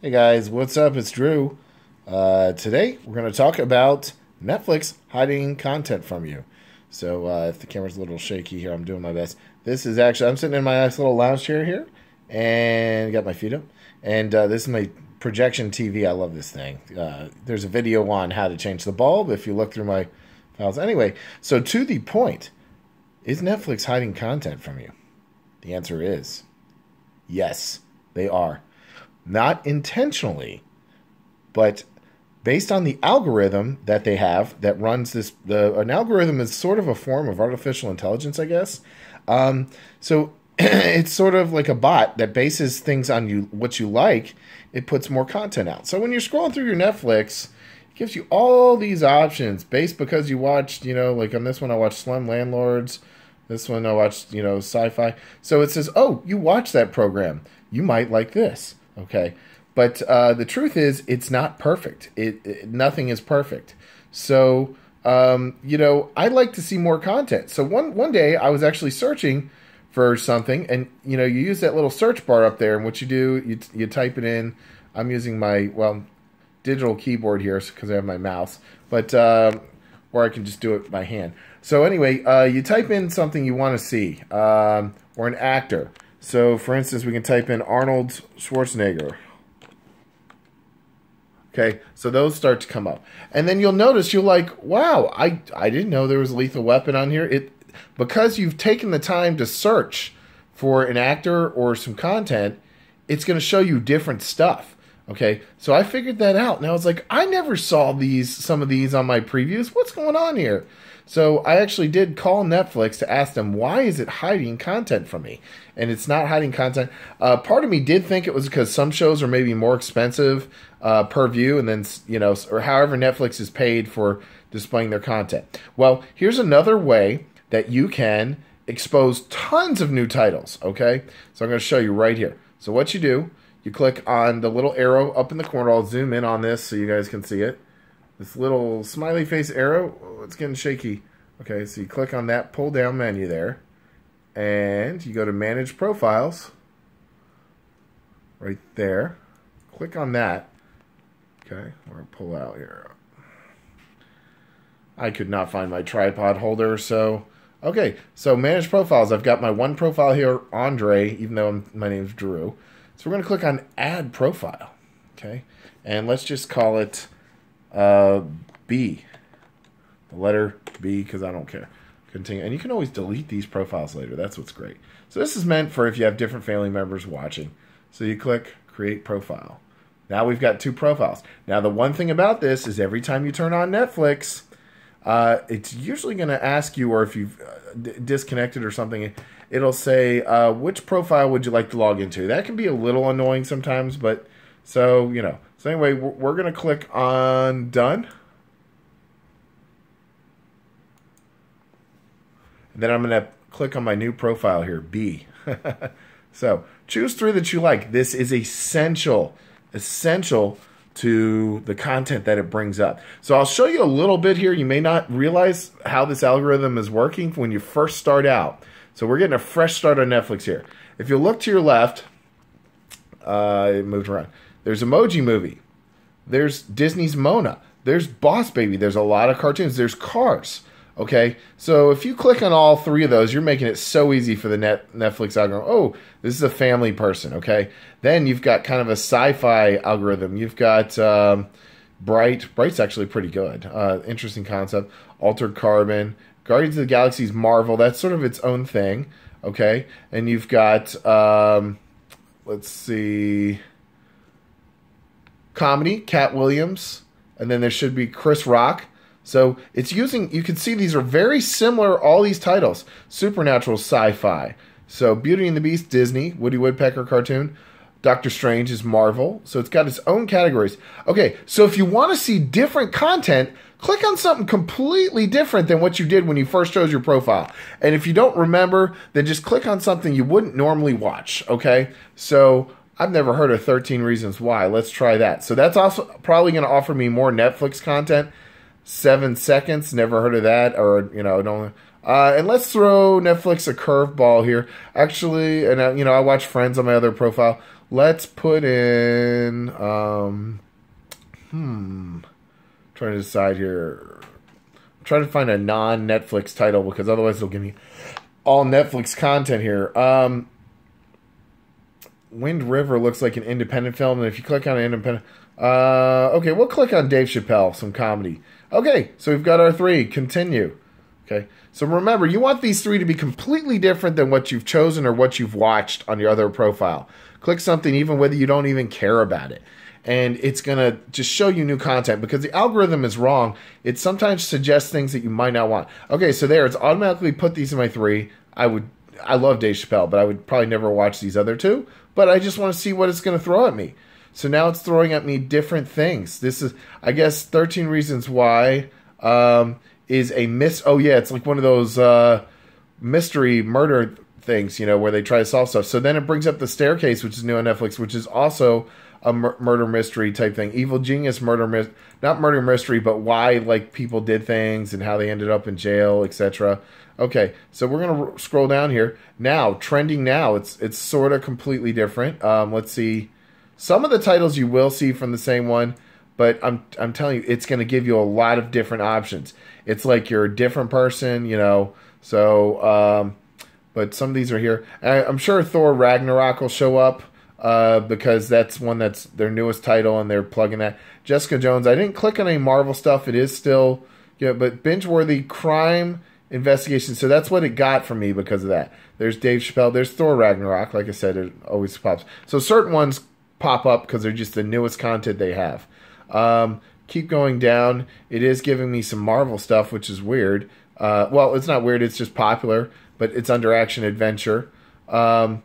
Hey guys, what's up? It's Drew. Today we're going to talk about Netflix hiding content from you. So if the camera's a little shaky here, I'm doing my best. This is actually, I'm sitting in my nice little lounge chair here and got my feet up. And this is my projection TV. I love this thing. There's a video on how to change the bulb if you look through my files. Anyway, so to the point, is Netflix hiding content from you? The answer is yes, they are. Not intentionally, but based on the algorithm that they have that runs this. An algorithm is sort of a form of artificial intelligence, I guess. So it's sort of like a bot that bases things on what you like. It puts more content out. So when you're scrolling through your Netflix, it gives you all these options based because you watched, like on this one I watched Slum Landlords. This one I watched, sci-fi. So it says, oh, you watched that program. You might like this. Okay, but the truth is, it's not perfect. Nothing is perfect. So, I like to see more content. So one day I was actually searching for something, and you use that little search bar up there, and what you do, you type it in. I'm using my digital keyboard here because I have my mouse, but or I can just do it by hand. So anyway, you type in something you want to see, or an actor. So, for instance, we can type in Arnold Schwarzenegger. Okay, so those start to come up. And then you'll notice, you're like, wow, I didn't know there was a Lethal Weapon on here. Because you've taken the time to search for an actor or some content, it's going to show you different stuff. Okay, so I figured that out. And I was like, I never saw some of these on my previews. What's going on here? So I actually did call Netflix to ask them, why is it hiding content from me? And it's not hiding content. Part of me did think it was because some shows are maybe more expensive per view, and then, or however Netflix is paid for displaying their content. Well, here's another way that you can expose tons of new titles, okay? So I'm going to show you right here. So what you do, you click on the little arrow up in the corner. I'll zoom in on this so you guys can see it. This little smiley face arrow, it's getting shaky. Okay, so you click on that pull down menu there, and you go to Manage Profiles, right there. Click on that. Okay, we're going to pull out here. I could not find my tripod holder, so... Okay, so Manage Profiles. I've got my one profile here, Andre, even though my name's Drew. So we're going to click on Add Profile. Okay, and let's just call it... B, the letter B, because I don't care. Continue, and you can always delete these profiles later. That's what's great. So this is meant for if you have different family members watching. So you click Create Profile. Now we've got two profiles. Now the one thing about this is every time you turn on Netflix, it's usually going to ask you, or if you've disconnected or something, it'll say, which profile would you like to log into? That can be a little annoying sometimes, but so, So anyway, we're going to click on Done. And then I'm going to click on my new profile here, B. So choose three that you like. This is essential to the content that it brings up. So I'll show you a little bit here. You may not realize how this algorithm is working when you first start out. So we're getting a fresh start on Netflix here. If you look to your left, it moved around. There's Emoji Movie. There's Disney's Mona. There's Boss Baby. There's a lot of cartoons. There's Cars. Okay? So if you click on all three of those, you're making it so easy for the Netflix algorithm. Oh, this is a family person. Okay? Then you've got kind of a sci-fi algorithm. You've got Bright. Bright's actually pretty good. Interesting concept. Altered Carbon. Guardians of the Galaxy's Marvel. That's sort of its own thing. Okay? And you've got, let's see... Comedy, Cat Williams, and then there should be Chris Rock. So it's using, you can see these are very similar, all these titles. Supernatural, sci-fi. So Beauty and the Beast, Disney. Woody Woodpecker cartoon. Doctor Strange is Marvel. So it's got its own categories. Okay, so if you want to see different content, click on something completely different than what you did when you first chose your profile. And if you don't remember, then just click on something you wouldn't normally watch, okay? So... I've never heard of 13 Reasons Why. Let's try that. So that's also probably going to offer me more Netflix content. 7 Seconds. Never heard of that. Or, don't. And let's throw Netflix a curveball here. Actually, and I watch Friends on my other profile. let's put in, trying to decide here. I'm trying to find a non-Netflix title because otherwise it'll give me all Netflix content here. Wind River looks like an independent film, and if you click on an independent... okay, we'll click on Dave Chappelle, some comedy. Okay, so we've got our 3. Continue. Okay, so remember, you want these 3 to be completely different than what you've chosen or what you've watched on your other profile. Click something even whether you don't even care about it. And it's going to just show you new content because the algorithm is wrong. It sometimes suggests things that you might not want. Okay, so there, it's automatically put these in my 3. I love Dave Chappelle, but I would probably never watch these other 2. But I just want to see what it's going to throw at me. So now it's throwing at me different things. This is, I guess, 13 Reasons Why is a oh yeah, it's like one of those mystery murder things, you know, where they try to solve stuff. So then it brings up The Staircase, which is new on Netflix, which is also a murder mystery type thing. Evil Genius not murder mystery, but why like people did things and how they ended up in jail, etc. Okay, so we're gonna scroll down here. Now, trending now, it's sort of completely different. Let's see. Some of the titles you will see from the same one, but I'm telling you, it's gonna give you a lot of different options. It's like you're a different person, you know. So, but some of these are here. I'm sure Thor Ragnarok will show up because that's their newest title, and they're plugging that. Jessica Jones. I didn't click on any Marvel stuff. It is still, but binge-worthy crime investigation. So that's what it got from me because of that. There's Dave Chappelle. There's Thor Ragnarok. Like I said, it always pops. So certain ones pop up because they're just the newest content they have. Keep going down. It is giving me some Marvel stuff, which is weird. Well, it's not weird. It's just popular, but it's under action adventure. But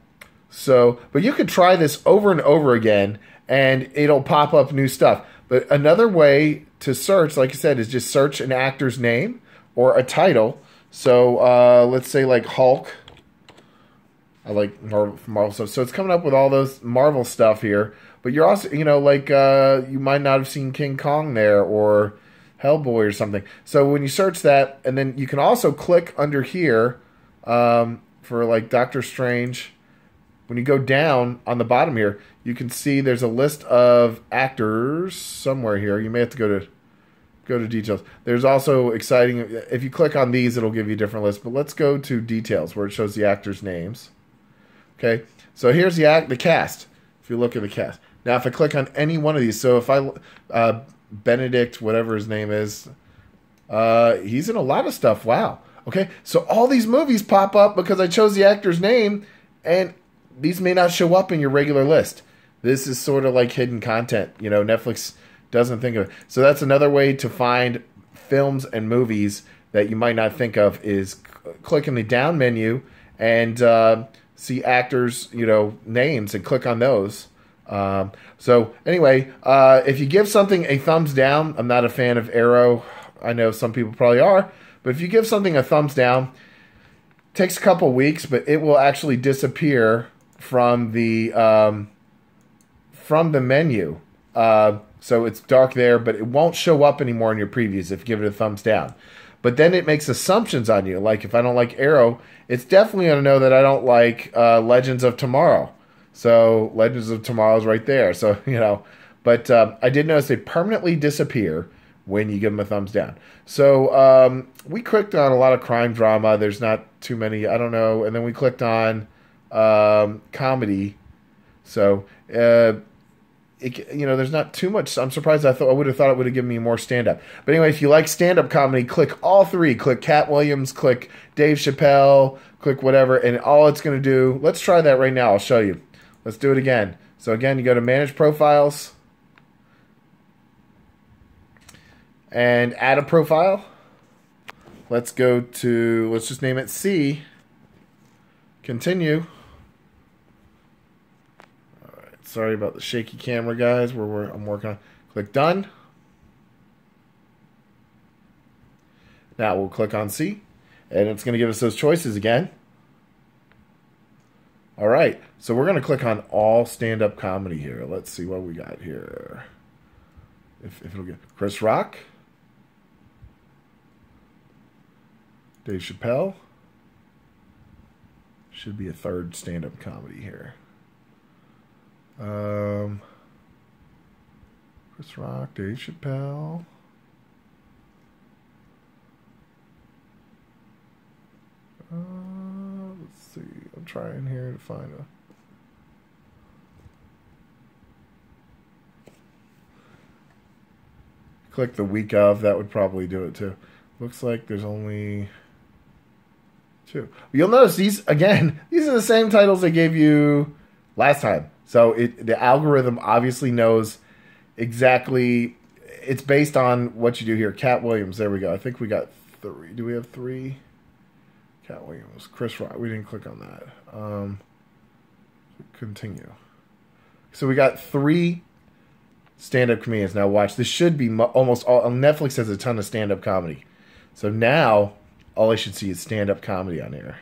you could try this over and over again, and it'll pop up new stuff. But another way to search, like I said, is just search an actor's name or a title. So let's say like Hulk. I like Marvel stuff. So it's coming up with all those Marvel stuff here. But you're also, like you might not have seen King Kong there or Hellboy or something. So when you search that, and then you can also click under here for like Doctor Strange. When you go down on the bottom here, you can see there's a list of actors somewhere here. You may have to go to details. There's also exciting, if you click on these, it'll give you a different list. But let's go to details where it shows the actors' names. Okay, so here's the cast. If you look at the cast. Now, if I click on any one of these, so if I, Benedict, whatever his name is, he's in a lot of stuff. Wow. Okay, so all these movies pop up because I chose the actor's name, and these may not show up in your regular list. This is sort of like hidden content. Netflix doesn't think of it. So that's another way to find films and movies that you might not think of is click in the down menu and see actors, names and click on those. So anyway, if you give something a thumbs down, I'm not a fan of Arrow. I know some people probably are, but if you give something a thumbs down, it takes a couple weeks, but it will actually disappear from the menu. So it's dark there, but it won't show up anymore in your previews if you give it a thumbs down. But then it makes assumptions on you. Like if I don't like Arrow, it's definitely going to know that I don't like Legends of Tomorrow. So Legends of Tomorrow is right there. So, but I did notice they permanently disappear when you give them a thumbs down. So we clicked on a lot of crime drama. There's not too many. I don't know. And then we clicked on comedy. So, there's not too much. I'm surprised. I would have thought it would have given me more stand-up. But anyway, if you like stand-up comedy, click all 3. Click Cat Williams, click Dave Chappelle, click whatever, and all it's going to do, let's try that right now. I'll show you. Let's do it again. So again, you go to Manage Profiles and add a profile. Let's just name it C. Continue. Sorry about the shaky camera, guys. I'm working on. Click Done. Now we'll click on C, and it's going to give us those choices again. All right, so we're going to click on all stand-up comedy here. Let's see what we got here. If it'll get Chris Rock, Dave Chappelle. Should be a third stand-up comedy here. Chris Rock, Dave Chappelle. Let's see. I'm trying here to find a. Click the week of. That would probably do it too. Looks like there's only 2. You'll notice these again. These are the same titles I gave you last time. So the algorithm obviously knows exactly. It's based on what you do here. Cat Williams. There we go. I think we got 3. Do we have 3? Cat Williams. Chris Rock. We didn't click on that. Continue. So we got 3 stand-up comedians. Now watch. This should be almost all. Netflix has a ton of stand-up comedy. So now all I should see is stand-up comedy on here.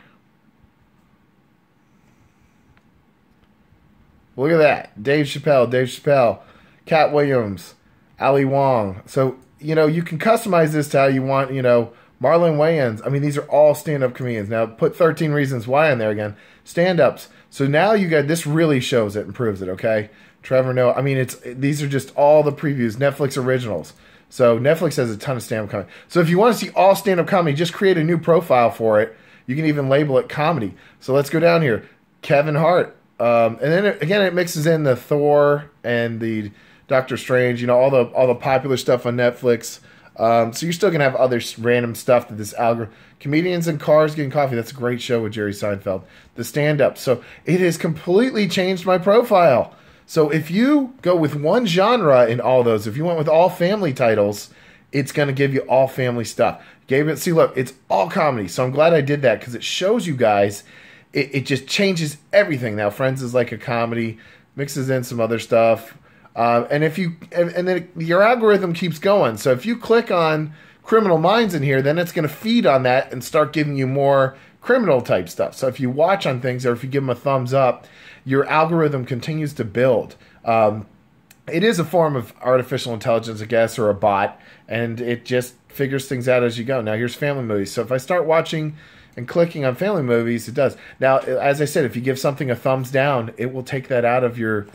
Look at that. Dave Chappelle, Cat Williams, Ali Wong. So, you can customize this to how you want, Marlon Wayans. I mean, these are all stand-up comedians. Now, put 13 Reasons Why on there again. Stand-ups. So now you got, this really shows it and proves it, okay? Trevor Noah. I mean, these are just all the previews. Netflix originals. So Netflix has a ton of stand-up comedy. So if you want to see all stand-up comedy, just create a new profile for it. You can even label it comedy. So let's go down here. Kevin Hart. And then again, it mixes in the Thor and the Doctor Strange, all the popular stuff on Netflix. So you're still gonna have other random stuff that this algorithm. Comedians in Cars Getting Coffee. That's a great show with Jerry Seinfeld. The stand-up. So it has completely changed my profile. So if you go with one genre in all those, if you went with all family titles, it's gonna give you all family stuff. See, look, it's all comedy. So I'm glad I did that because it shows you guys. It just changes everything. Now, Friends is like a comedy, mixes in some other stuff, and then your algorithm keeps going. So if you click on Criminal Minds in here, then it's going to feed on that and start giving you more criminal type stuff. So if you watch on things or if you give them a thumbs up, your algorithm continues to build. It is a form of artificial intelligence, I guess, or a bot, and it just figures things out as you go. Now, here's family movies. So if I start watching and clicking on family movies, it does. Now, as I said, if you give something a thumbs down, it will take that out of your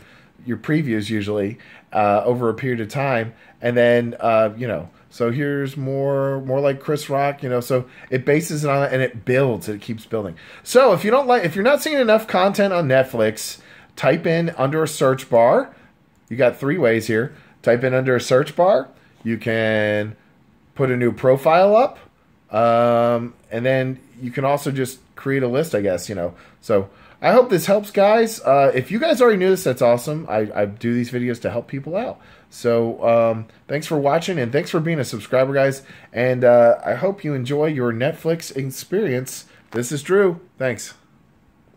previews usually over a period of time. And then, so here's more like Chris Rock, so it bases it on it and it builds, it keeps building. So if you're not seeing enough content on Netflix, type in under a search bar. You got 3 ways here. Type in under a search bar. You can put a new profile up. And then you can also just create a list, I guess, So I hope this helps, guys. If you guys already knew this, that's awesome. I do these videos to help people out. So thanks for watching, and thanks for being a subscriber, guys. And I hope you enjoy your Netflix experience. This is Drew. Thanks.